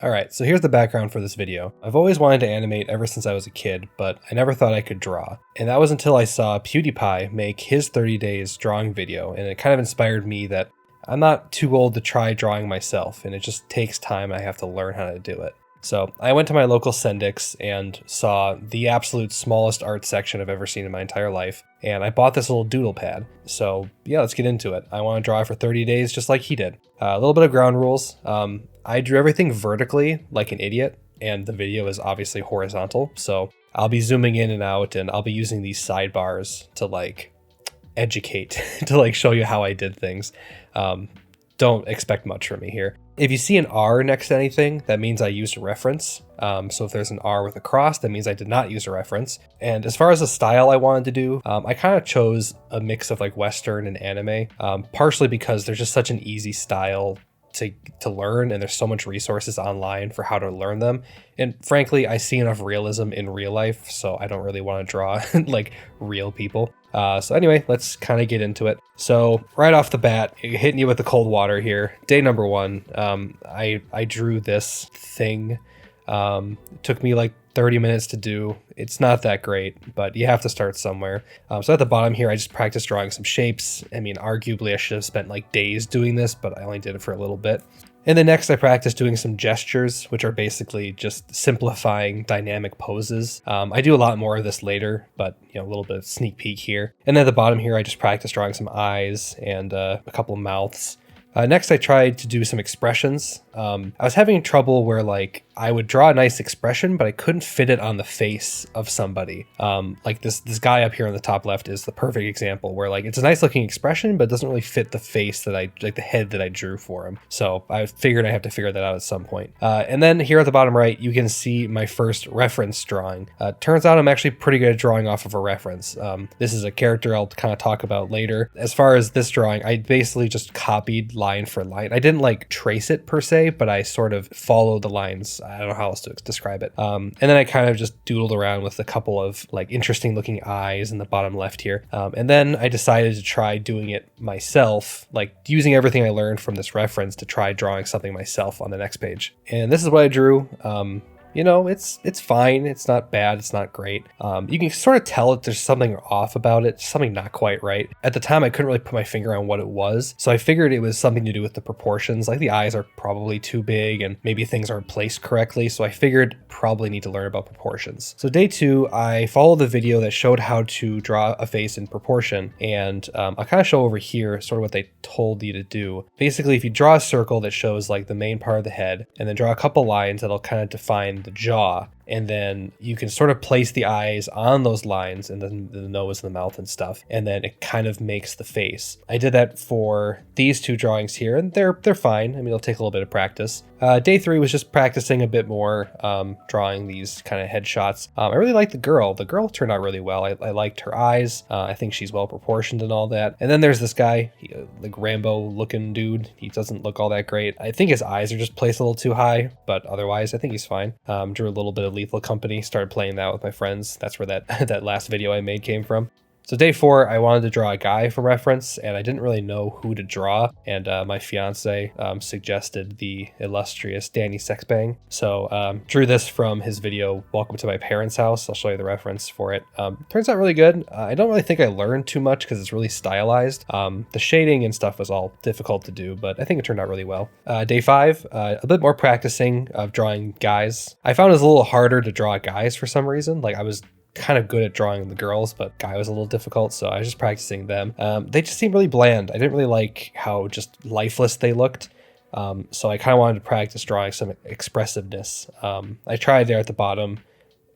Alright, so here's the background for this video. I've always wanted to animate ever since I was a kid, but I never thought I could draw. And that was until I saw PewDiePie make his 30 days drawing video, and it kind of inspired me that I'm not too old to try drawing myself, and it just takes time. I have to learn how to do it. So I went to my local Sendix and saw the absolute smallest art section I've ever seen in my entire life, and I bought this little doodle pad. So yeah, let's get into it. I want to draw for 30 days just like he did. A little bit of ground rules. I drew everything vertically like an idiot, and the video is obviously horizontal, so I'll be zooming in and out, and I'll be using these sidebars to like educate, to like show you how I did things. Don't expect much from me here. If you see an R next to anything, that means I used a reference. So if there's an R with a cross, that means I did not use a reference. And as far as the style I wanted to do, I kind of chose a mix of like Western and anime, partially because there's just such an easy style to learn, and there's so much resources online for how to learn them. And frankly, I see enough realism in real life, so I don't really want to draw like real people. So anyway, let's kind of get into it. So right off the bat, hitting you with the cold water here. Day number one, I drew this thing. It took me like 30 minutes to do. It's not that great, but you have to start somewhere. So at the bottom here, I just practiced drawing some shapes. I mean, arguably I should have spent like days doing this, but I only did it for a little bit. And then next I practiced doing some gestures, which are basically just simplifying dynamic poses. I do a lot more of this later, but a little bit of sneak peek here. And then at the bottom here, I just practiced drawing some eyes and a couple of mouths. Next, I tried to do some expressions. I was having trouble where like I would draw a nice expression, but I couldn't fit it on the face of somebody. Like this guy up here on the top left is the perfect example where like it's a nice looking expression, but it doesn't really fit the face that like the head that I drew for him. So I figured I have to figure that out at some point. And then here at the bottom right, you can see my first reference drawing. Turns out I'm actually pretty good at drawing off of a reference. This is a character I'll kind of talk about later. As far as this drawing, I basically just copied line for line. I didn't like trace it per se, but I sort of followed the lines. I don't know how else to describe it. And then I kind of just doodled around with a couple of like interesting looking eyes in the bottom left here. And then I decided to try doing it myself, like using everything I learned from this reference to try drawing something myself on the next page. And this is what I drew. It's fine. It's not bad. It's not great. You can sort of tell that there's something off about it, something not quite right. At the time, I couldn't really put my finger on what it was, so I figured it was something to do with the proportions. Like the eyes are probably too big, and maybe things aren't placed correctly, so I figured probably need to learn about proportions. So day two, I followed the video that showed how to draw a face in proportion, and I'll kind of show over here sort of what they told you to do. Basically, if you draw a circle that shows like the main part of the head, and then draw a couple lines that'll kind of define the jaw, and then you can sort of place the eyes on those lines and then the nose and the mouth and stuff, and then it kind of makes the face. I did that for these two drawings here, and they're fine. I mean, it'll take a little bit of practice. Day three was just practicing a bit more, drawing these kind of headshots. I really liked the girl. The girl turned out really well. I liked her eyes. I think she's well proportioned and all that. And then there's this guy, like Rambo looking dude. He doesn't look all that great. I think his eyes are just placed a little too high, but otherwise I think he's fine. Drew a little bit of Lethal Company, started playing that with my friends. That's where that last video I made came from. So day four, I wanted to draw a guy for reference, and I didn't really know who to draw, and my fiance suggested the illustrious Danny Sexbang. So drew this from his video, Welcome to My Parents' House. I'll show you the reference for it. Turns out really good. I don't really think I learned too much because it's really stylized. The shading and stuff was all difficult to do, but I think it turned out really well. Day five, a bit more practicing of drawing guys. I found it was a little harder to draw guys for some reason. Like I was kind of good at drawing the girls, but guy was a little difficult, so I was just practicing them. They just seemed really bland. I didn't really like how just lifeless they looked, so I kind of wanted to practice drawing some expressiveness. I tried there at the bottom.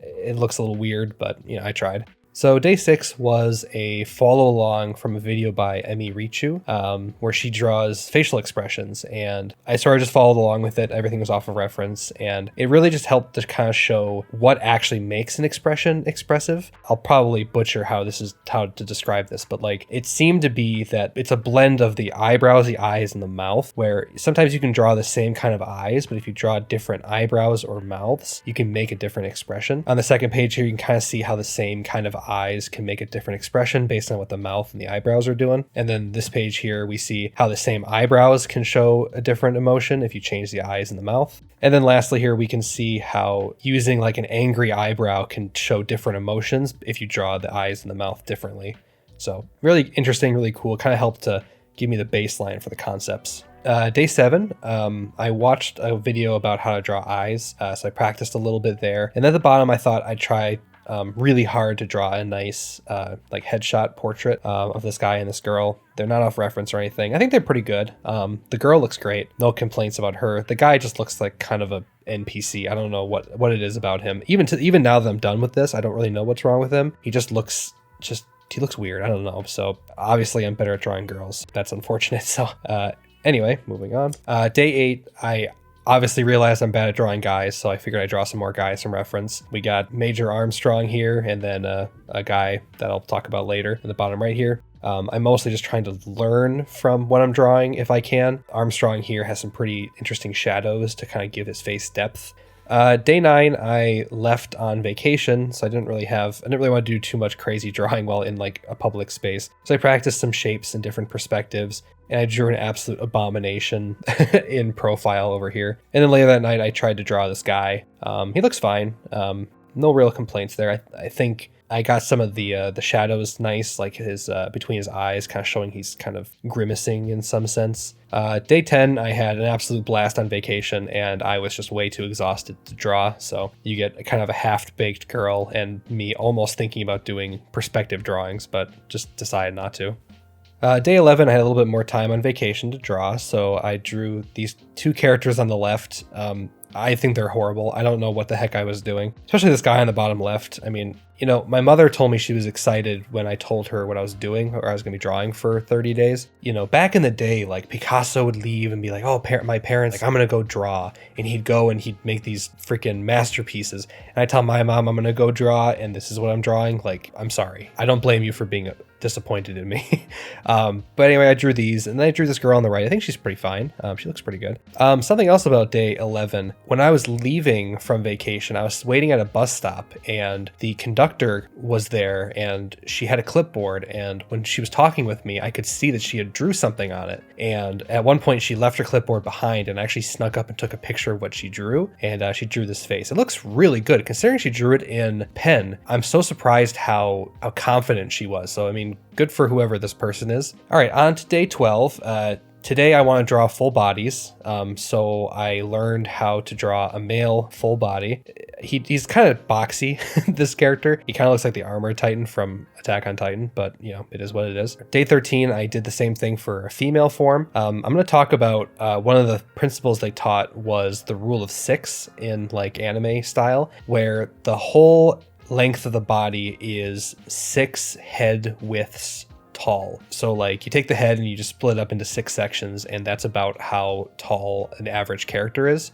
It looks a little weird, but I tried. So day six was a follow along from a video by Emi Richu, where she draws facial expressions, and I sort of just followed along with it. Everything was off of reference, and it really just helped to kind of show what actually makes an expression expressive. I'll probably butcher how to describe this, but like it seemed to be that it's a blend of the eyebrows, the eyes, and the mouth, where sometimes you can draw the same kind of eyes, but if you draw different eyebrows or mouths, you can make a different expression. On the second page here, you can kind of see how the same kind of eyes can make a different expression based on what the mouth and the eyebrows are doing. And then this page here, we see how the same eyebrows can show a different emotion if you change the eyes and the mouth. And then lastly here, we can see how using like an angry eyebrow can show different emotions if you draw the eyes and the mouth differently. So really interesting, really cool. Kind of helped to give me the baseline for the concepts. Day 7, I watched a video about how to draw eyes, so I practiced a little bit there. And at the bottom, I thought I'd try really hard to draw a nice like headshot portrait of this guy and this girl. They're not off reference or anything. I think they're pretty good. The girl looks great. No complaints about her. The guy just looks like kind of a NPC. I don't know what it is about him. Even now that I'm done with this, I don't really know what's wrong with him. He just looks he looks weird. I don't know. So obviously I'm better at drawing girls. That's unfortunate. So anyway, moving on. Day 8, I obviously realized I'm bad at drawing guys, so I figured I'd draw some more guys from reference. We got Major Armstrong here, and then a guy that I'll talk about later in the bottom right here. I'm mostly just trying to learn from what I'm drawing if I can. Armstrong here has some pretty interesting shadows to kind of give his face depth. Day 9, I left on vacation, so I didn't really want to do too much crazy drawing while in like a public space. So I practiced some shapes and different perspectives, and I drew an absolute abomination in profile over here. And then later that night, I tried to draw this guy. He looks fine. No real complaints there. I think I got some of the shadows nice, like his between his eyes, kind of showing he's kind of grimacing in some sense. Day 10, I had an absolute blast on vacation, and I was just way too exhausted to draw. So you get kind of a half-baked girl and me almost thinking about doing perspective drawings, but just decided not to. Day 11, I had a little bit more time on vacation to draw, so I drew these two characters on the left. I think they're horrible. I don't know what the heck I was doing, especially this guy on the bottom left. I mean, you know, my mother told me she was excited when I told her what I was doing, or I was going to be drawing for 30 days. You know, back in the day, like Picasso would leave and be like, oh, my parents, like, I'm going to go draw. And he'd go and he'd make these freaking masterpieces. And I tell my mom, I'm going to go draw, and this is what I'm drawing. Like, I'm sorry. I don't blame you for being disappointed in me. But anyway, I drew these, and then I drew this girl on the right. I think she's pretty fine. She looks pretty good. Something else about day 11, when I was leaving from vacation, I was waiting at a bus stop, and the conductor was there, and she had a clipboard, and when she was talking with me, I could see that she had drew something on it. And at one point she left her clipboard behind and actually snuck up and took a picture of what she drew, and she drew this face. It looks really good considering she drew it in pen. I'm so surprised how confident she was. So I mean, good for whoever this person is. All right, on to day 12. Today I want to draw full bodies, so I learned how to draw a male full body. He's kind of boxy, this character. He kind of looks like the armored Titan from Attack on Titan, but you know, it is what it is. Day 13, I did the same thing for a female form. I'm going to talk about one of the principles they taught was the rule of 6 in like anime style, where the whole length of the body is 6 head widths tall. So like you take the head and you just split it up into 6 sections, and that's about how tall an average character is.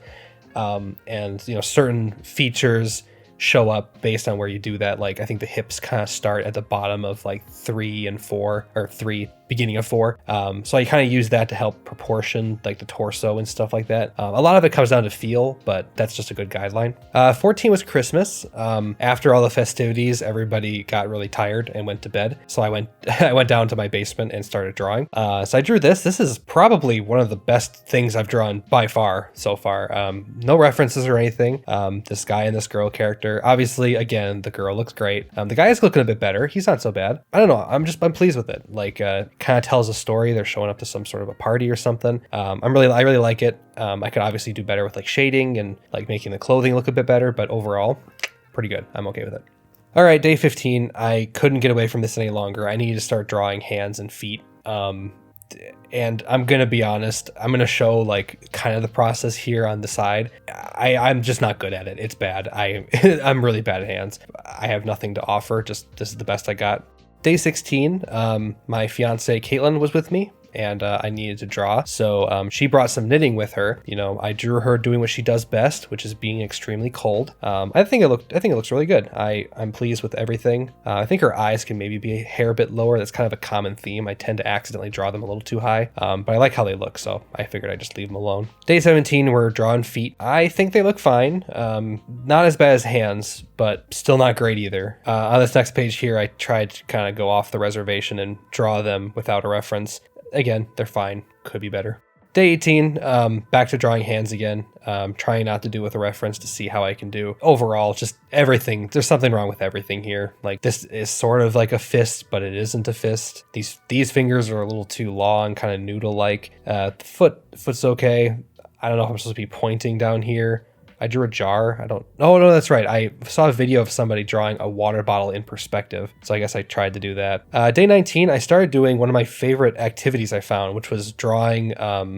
And you know, certain features show up based on where you do that. Like I think the hips kind of start at the bottom of like 3 and 4, or 3 beginning of 4. So I kind of use that to help proportion like the torso and stuff like that. A lot of it comes down to feel, but that's just a good guideline. 14 was Christmas. After all the festivities, everybody got really tired and went to bed. So I went down to my basement and started drawing. So I drew this. This is probably one of the best things I've drawn by far so far. No references or anything. This guy and this girl character. Obviously, again, the girl looks great. The guy is looking a bit better. He's not so bad. I don't know. I'm pleased with it. Like, kind of tells a story. They're showing up to some sort of a party or something. I really like it. I could obviously do better with like shading and like making the clothing look a bit better, but overall, pretty good. I'm okay with it. All right, day 15. I couldn't get away from this any longer. I needed to start drawing hands and feet. And I'm gonna be honest, I'm gonna show like kind of the process here on the side. I'm just not good at it. It's bad. I'm really bad at hands. I have nothing to offer. Just this is the best I got. Day 16, my fiance Caitlin was with me, and I needed to draw. So she brought some knitting with her. You know, I drew her doing what she does best, which is being extremely cold. I think it looks really good. I'm pleased with everything. I think her eyes can maybe be a hair bit lower. That's kind of a common theme. I tend to accidentally draw them a little too high, but I like how they look, so I figured I'd just leave them alone. Day 17, we're drawing feet. I think they look fine. Not as bad as hands, but still not great either. On this next page here, I tried to kind of go off the reservation and draw them without a reference. Again, they're fine. Could be better. Day 18, back to drawing hands again, trying not to do with a reference to see how I can do. Overall, just everything, there's something wrong with everything here. Like, this is sort of like a fist, but it isn't a fist. These fingers are a little too long, kind of noodle-like. The foot's okay. I don't know if I'm supposed to be pointing down here. I drew a jar. Oh no, that's right. I saw a video of somebody drawing a water bottle in perspective. So I guess I tried to do that. Day 19, I started doing one of my favorite activities I found, which was drawing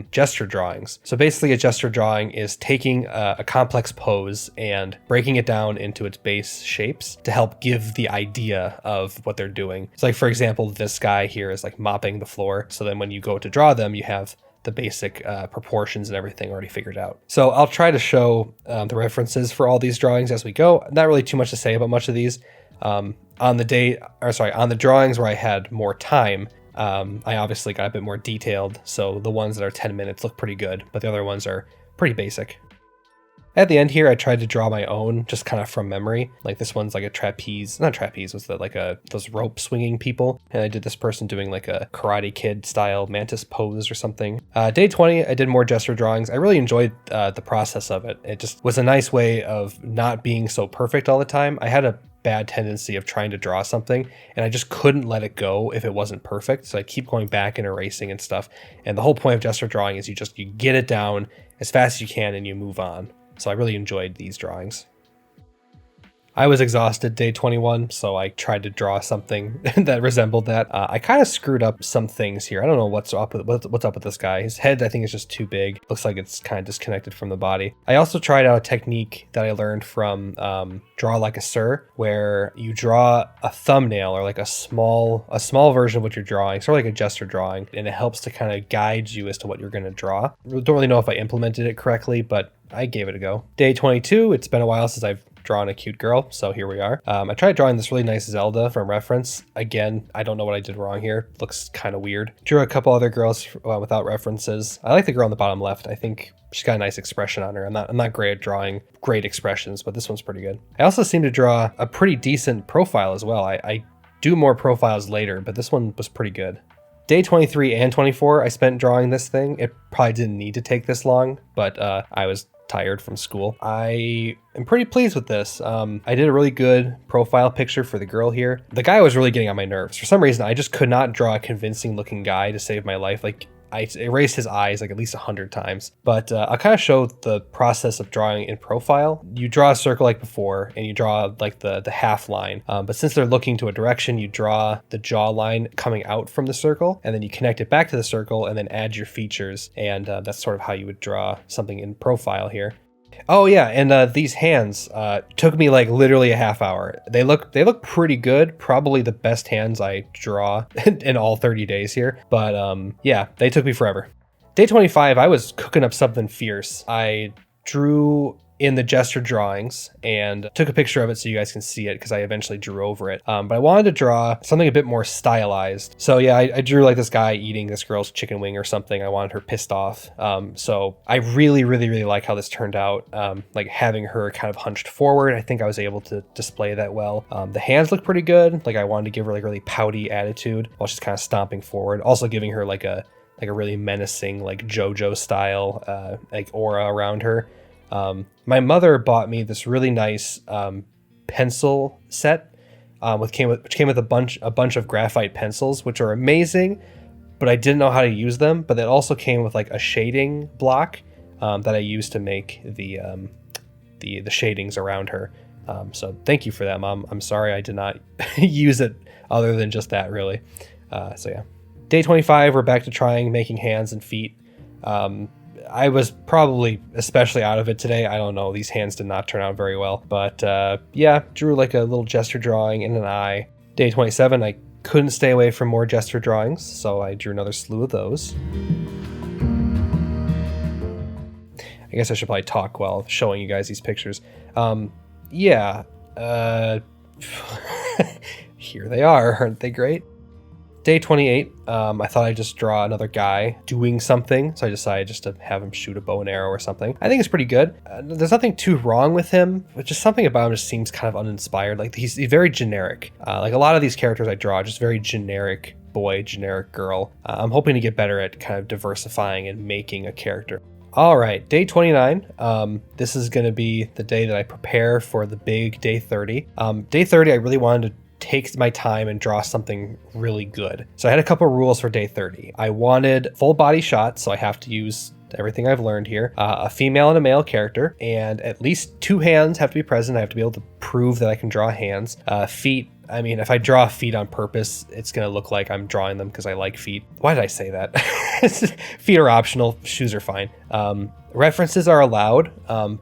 gesture drawings. So basically a gesture drawing is taking a complex pose and breaking it down into its base shapes to help give the idea of what they're doing. So like, for example, this guy here is like mopping the floor. So then when you go to draw them, you have the basic proportions and everything already figured out. So I'll try to show the references for all these drawings as we go. Not really too much to say about much of these. On the drawings where I had more time, I obviously got a bit more detailed. So the ones that are 10 minutes look pretty good, but the other ones are pretty basic. At the end here, I tried to draw my own, just kind of from memory. Like this one's like a trapeze, not trapeze, was that like those rope swinging people. And I did this person doing like a Karate Kid style mantis pose or something. Day 20, I did more gesture drawings. I really enjoyed the process of it. It just was a nice way of not being so perfect all the time. I had a bad tendency of trying to draw something and I just couldn't let it go if it wasn't perfect. So I keep going back and erasing and stuff. And the whole point of gesture drawing is you get it down as fast as you can and you move on. So I really enjoyed these drawings. I was exhausted day 21, so I tried to draw something that resembled that. I kind of screwed up some things here. I don't know what's up with this guy. His head, I think, is just too big. Looks like it's kind of disconnected from the body. I also tried out a technique that I learned from Draw Like a Sir, where you draw a thumbnail or like a small version of what you're drawing, sort of like a gesture drawing, and it helps to kind of guide you as to what you're going to draw. Don't really know if I implemented it correctly, but I gave it a go. Day 22, it's been a while since I've drawn a cute girl, so here we are. I tried drawing this really nice Zelda from reference. Again, I don't know what I did wrong here. Looks kind of weird. Drew a couple other girls without references. I like the girl on the bottom left. I think she's got a nice expression on her. I'm not great at drawing great expressions, but this one's pretty good. I also seem to draw a pretty decent profile as well. I do more profiles later, but this one was pretty good. Day 23 and 24, I spent drawing this thing. It probably didn't need to take this long, but I was tired from school. I am pretty pleased with this. I did a really good profile picture for the girl here. The guy was really getting on my nerves. For some reason, I just could not draw a convincing looking guy to save my life. Like, I erased his eyes like at least 100 times. But I'll kind of show the process of drawing in profile. You draw a circle like before, and you draw like the half line. But since they're looking to a direction, you draw the jaw line coming out from the circle, and then you connect it back to the circle, and then add your features. And that's sort of how you would draw something in profile here. Oh yeah, and these hands took me like literally a half hour. They look pretty good. Probably the best hands I draw in all 30 days here. But yeah, they took me forever. Day 25, I was cooking up something fierce. I drew in the gesture drawings and took a picture of it so you guys can see it because I eventually drew over it. But I wanted to draw something a bit more stylized. So yeah, I drew like this guy eating this girl's chicken wing or something. I wanted her pissed off. So I really like how this turned out. Like having her kind of hunched forward. I think I was able to display that well. The hands look pretty good. Like I wanted to give her like really pouty attitude while she's kind of stomping forward. Also giving her like a really menacing like JoJo style like aura around her. My mother bought me this really nice pencil set, which came with a bunch of graphite pencils, which are amazing, but I didn't know how to use them. But it also came with like a shading block that I used to make the shadings around her. So thank you for that, Mom. I'm sorry I did not use it other than just that, really. So yeah. Day 25, we're back to making hands and feet. I was probably especially out of it today. I don't know. These hands did not turn out very well. But yeah, drew like a little gesture drawing and an eye. Day 27, I couldn't stay away from more gesture drawings, so I drew another slew of those. I guess I should probably talk while showing you guys these pictures. Yeah, here they are, aren't they great? Day 28, I thought I'd just draw another guy doing something, so I decided just to have him shoot a bow and arrow or something. I think it's pretty good. There's nothing too wrong with him, but just something about him just seems kind of uninspired. Like, he's very generic. Like a lot of these characters I draw, just very generic boy, generic girl. I'm hoping to get better at kind of diversifying and making a character. All right, day 29. This is going to be the day that I prepare for the big day 30. Day 30, I really wanted to take my time and draw something really good. So I had a couple rules for day 30. I wanted full body shots, so I have to use everything I've learned here, a female and a male character, and at least 2 hands have to be present. I have to be able to prove that I can draw hands. Feet, I mean, if I draw feet on purpose, it's going to look like I'm drawing them because I like feet. Why did I say that? Feet are optional, shoes are fine. References are allowed,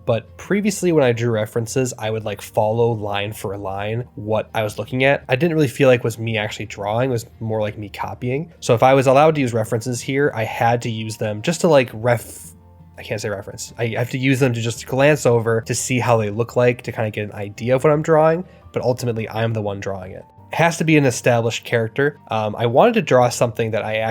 but previously when I drew references, I would like follow line for line what I was looking at. I didn't really feel like it was me actually drawing, it was more like me copying. So if I was allowed to use references here, I had to use them just to like I can't say reference. I have to use them to just glance over to see how they look like, to kind of get an idea of what I'm drawing, but ultimately I'm the one drawing it. It has to be an established character. I wanted to draw something that I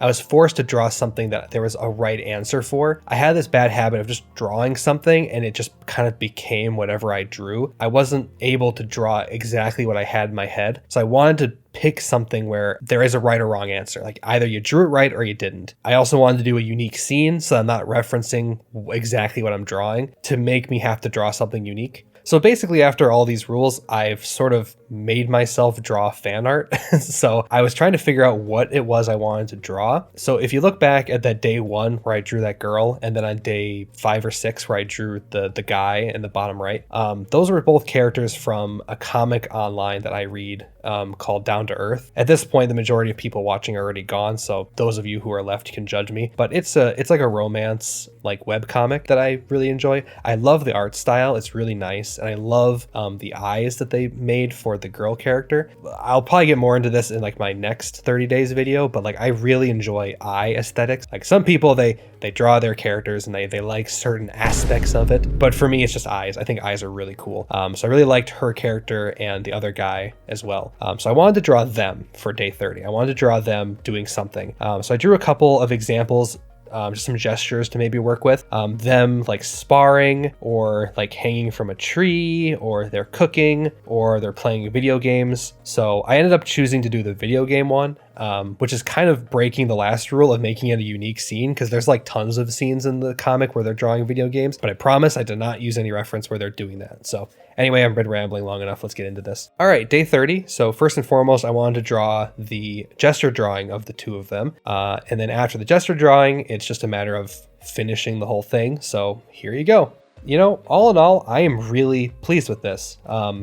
was forced to draw something that there was a right answer for. I had this bad habit of just drawing something and it just kind of became whatever I drew. I wasn't able to draw exactly what I had in my head. So I wanted to pick something where there is a right or wrong answer. Like either you drew it right or you didn't. I also wanted to do a unique scene so I'm not referencing exactly what I'm drawing to make me have to draw something unique. So basically after all these rules, I've sort of made myself draw fan art. So I was trying to figure out what it was I wanted to draw. So if you look back at that day 1 where I drew that girl, and then on day 5 or 6 where I drew the guy in the bottom right, those were both characters from a comic online that I read called Down to Earth. At this point, the majority of people watching are already gone, so those of you who are left can judge me. But it's like a romance like web comic that I really enjoy. I love the art style, it's really nice, and I love the eyes that they made for the girl character. I'll probably get more into this in like my next 30 days video, but like I really enjoy eye aesthetics. Like some people, they draw their characters and they like certain aspects of it, but for me it's just eyes. I think eyes are really cool. So I really liked her character and the other guy as well. So I wanted to draw them for day 30. I wanted to draw them doing something. So I drew a couple of examples, just some gestures to maybe work with. Them like sparring, or like hanging from a tree, or they're cooking, or they're playing video games. So I ended up choosing to do the video game one, which is kind of breaking the last rule of making it a unique scene, because there's like tons of scenes in the comic where they're drawing video games, but I promise I did not use any reference where they're doing that. So anyway, I've been rambling long enough. Let's get into this. All right, day 30. So first and foremost, I wanted to draw the gesture drawing of the 2 of them. And then after the gesture drawing, it's just a matter of finishing the whole thing. So here you go. You know, all in all, I am really pleased with this.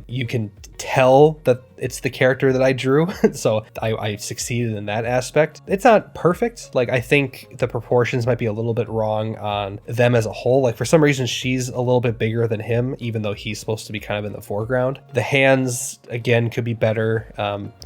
You can tell that it's the character that I drew, so I succeeded in that aspect. It's not perfect. Like, I think the proportions might be a little bit wrong on them as a whole. Like, for some reason, she's a little bit bigger than him, even though he's supposed to be kind of in the foreground. The hands, again, could be better.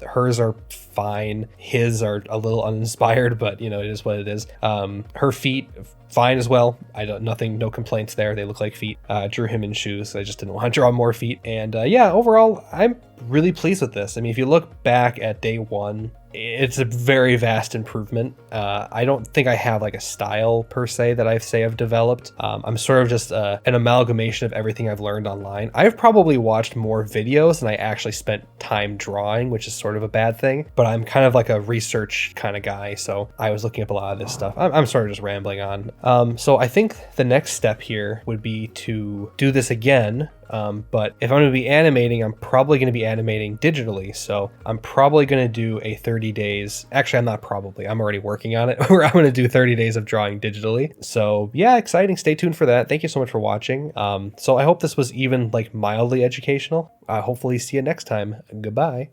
Hers are fine. His are a little uninspired, but, you know, it is what it is. Her feet, fine as well. No complaints there. They look like feet. Drew him in shoes. I just didn't want to draw more feet. And yeah, overall, I'm really pleased with this. I mean, if you look back at day 1, it's a very vast improvement. I don't think I have like a style per se that I've developed. I'm sort of just an amalgamation of everything I've learned online. I've probably watched more videos than I actually spent time drawing, which is sort of a bad thing, but I'm kind of like a research kind of guy. So I was looking up a lot of this stuff. I'm sort of just rambling on. So I think the next step here would be to do this again. But if I'm going to be animating, I'm probably going to be animating digitally. So I'm probably going to do a 30 days. Actually, I'm already working on it, where I'm going to do 30 days of drawing digitally. So yeah, exciting. Stay tuned for that. Thank you so much for watching. So I hope this was even like mildly educational. Hopefully see you next time. Goodbye.